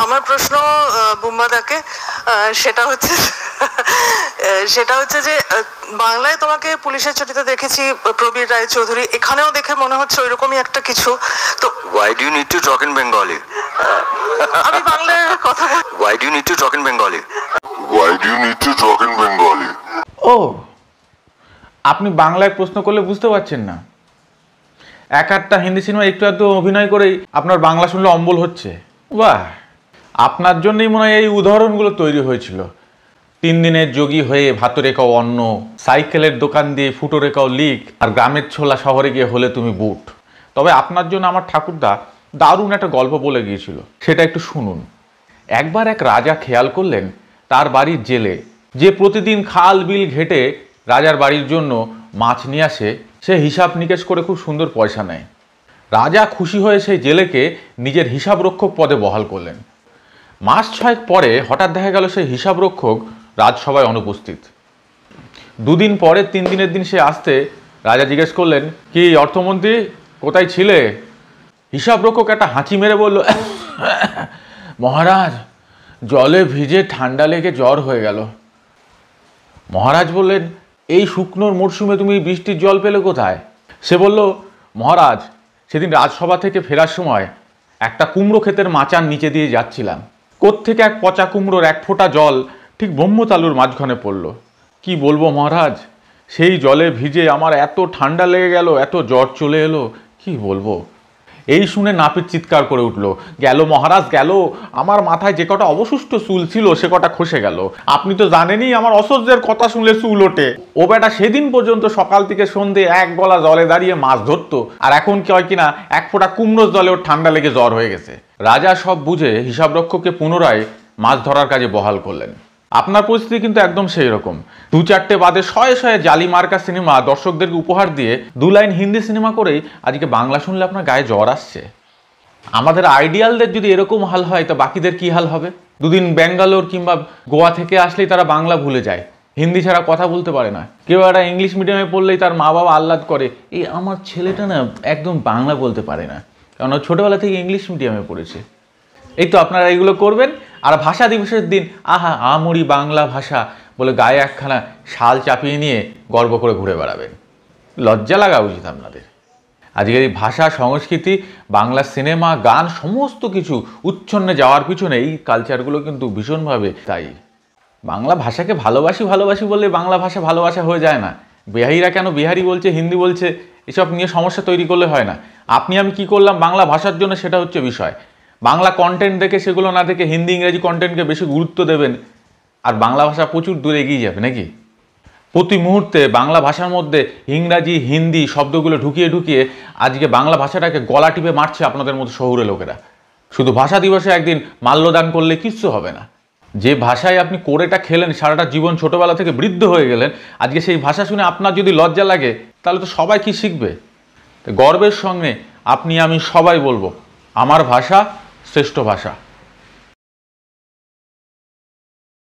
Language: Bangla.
আমার প্রশ্ন বুম্বাদাকে, সেটা হচ্ছে যে বাংলায় তোমাকে পুলিশের ছবিতে দেখেছি প্রবীর রায়চৌধুরী, এখানেও দেখে মনে হচ্ছে ওইরকমই একটা কিছু। তো Why do you need to talk in Bengali? আমি বাংলায় কথা বল। Why do you need to talk in Bengali? Why do you need to talk in Bengali? ও, আপনি বাংলায় প্রশ্ন করলে বুঝতে পারছেন না? এক একটা হিন্দি সিনেমা একটু একটু অভিনয় করেই আপনার বাংলা শুনলে অম্বল হচ্ছে। বাহ, আপনার জন্যই মনে হয় এই উদাহরণগুলো তৈরি হয়েছিল। 3 দিনের যোগী হয়ে ভাত রেখাও অন্ন, সাইকেলের দোকান দিয়ে ফুটো রেখাও লিক, আর গ্রামের ছোলা শহরে গিয়ে হলে তুমি বুট। তবে আপনার জন্য আমার ঠাকুরদা দারুণ একটা গল্প বলে গিয়েছিল, সেটা একটু শুনুন। একবার এক রাজা খেয়াল করলেন তার বাড়ির জেলে, যে প্রতিদিন খাল বিল ঘেটে রাজার বাড়ির জন্য মাছ নিয়ে আসে, সে হিসাব নিকেশ করে খুব সুন্দর পয়সা নেয়। রাজা খুশি হয়ে সেই জেলেকে নিজের হিসাবরক্ষক পদে বহাল করলেন। মাস 6 পরে হঠাৎ দেখা গেল সেই হিসাবরক্ষক রাজসভায় অনুপস্থিত। 2 দিন পরে 3 দিনের দিন সে আসতে রাজা জিজ্ঞেস করলেন, কি অর্থমন্ত্রী, কোথায় ছিলে? হিসাবরক্ষক একটা হাঁচি মেরে বলল, মহারাজ, জলে ভিজে ঠান্ডা লেগে জ্বর হয়ে গেল। মহারাজ বললেন, এই শুকনোর মরশুমে তুমি বৃষ্টির জল পেলে কোথায়? সে বলল, মহারাজ, সেদিন রাজসভা থেকে ফেরার সময় একটা কুমড়ো ক্ষেতের মাচার নিচে দিয়ে যাচ্ছিলাম, কোত্থেকে এক পচা কুমড়োর 1 ফোঁটা জল ঠিক ব্রহ্মতালুর মাঝখানে পড়ল। কি বলবো মহারাজ, সেই জলে ভিজে আমার এত ঠান্ডা লেগে গেল, এত জ্বর চলে এলো, কি বলবো। এই শুনে নাপিত চিৎকার করে উঠল, গেল মহারাজ গেল, আমার মাথায় যে কটা অবশিষ্ট চুল ছিল সে কটা খসে গেল। আপনি তো জানেনই আমার অসহ্যের কথা শুনলে চুল ওঠে। ও বেটা সেদিন পর্যন্ত সকাল থেকে সন্ধে 1 গলা জলে দাঁড়িয়ে মাছ ধরতো, আর এখন কি হয় কিনা 1 ফোঁটা কুমড়োর জলে ওর ঠান্ডা লেগে জ্বর হয়ে গেছে। রাজা সব বুঝে হিসাবরক্ষককে পুনরায় মাছ ধরার কাজে বহাল করলেন। আপনার পরিস্থিতি কিন্তু একদম সেই রকম। 2-4টে বাদে শয়ে শয়ে জালি মার্কা সিনেমা দর্শকদেরকে উপহার দিয়ে 2 লাইন হিন্দি সিনেমা করেই আজকে বাংলা শুনলে আপনার গায়ে জ্বর আসছে। আমাদের আইডিয়ালদের যদি এরকম হাল হয়, তো বাকিদের কি হাল হবে? 2 দিন ব্যাঙ্গালোর কিংবা গোয়া থেকে আসলেই তারা বাংলা ভুলে যায়, হিন্দি ছাড়া কথা বলতে পারে না। কেউ একটা ইংলিশ মিডিয়ামে পড়লেই তার মা বাবা আহ্লাদ করে, এই আমার ছেলেটা না একদম বাংলা বলতে পারে না, কারণ ছোটবেলা থেকে ইংলিশ মিডিয়ামে পড়েছে। এই তো আপনারা এইগুলো করবেন, আর ভাষা দিবসের দিন আহা আমরি বাংলা ভাষা বলে গায়ে একখানা শাল চাপিয়ে নিয়ে গর্ব করে ঘুরে বেড়াবেন। লজ্জা লাগা উচিত আপনাদের। আজকের এই ভাষা, সংস্কৃতি, বাংলা সিনেমা, গান সমস্ত কিছু উচ্ছন্নে যাওয়ার পিছনে এই কালচারগুলো কিন্তু ভীষণভাবে দায়ী। বাংলা ভাষাকে ভালোবাসি ভালোবাসি বললে বাংলা ভাষা ভালোবাসা হয়ে যায় না। বিহারিরা কেন বিহারি বলছে, হিন্দি বলছে, এসব নিয়ে সমস্যা তৈরি করলে হয় না। আপনি আমি কি করলাম বাংলা ভাষার জন্য, সেটা হচ্ছে বিষয়। বাংলা কন্টেন্ট দেখে সেগুলো না দেখে হিন্দি ইংরেজি কন্টেন্টকে বেশি গুরুত্ব দেবেন, আর বাংলা ভাষা প্রচুর দূরে এগিয়ে যাবে নাকি? প্রতি মুহূর্তে বাংলা ভাষার মধ্যে ইংরাজি হিন্দি শব্দগুলো ঢুকিয়ে ঢুকিয়ে আজকে বাংলা ভাষাটাকে গলা টিপে মারছে আপনাদের মতো শহুরে লোকেরা। শুধু ভাষা দিবসে একদিন মাল্যদান করলে কিচ্ছু হবে না। যে ভাষায় আপনি কোরেটা খেলেন সারাটা জীবন, ছোটবেলা থেকে বৃদ্ধ হয়ে গেলেন, আজকে সেই ভাষা শুনে আপনার যদি লজ্জা লাগে, তাহলে তো সবাই কি শিখবে? গর্বের সঙ্গে আপনি আমি সবাই বলবো, আমার ভাষা শ্রেষ্ঠ ভাষা।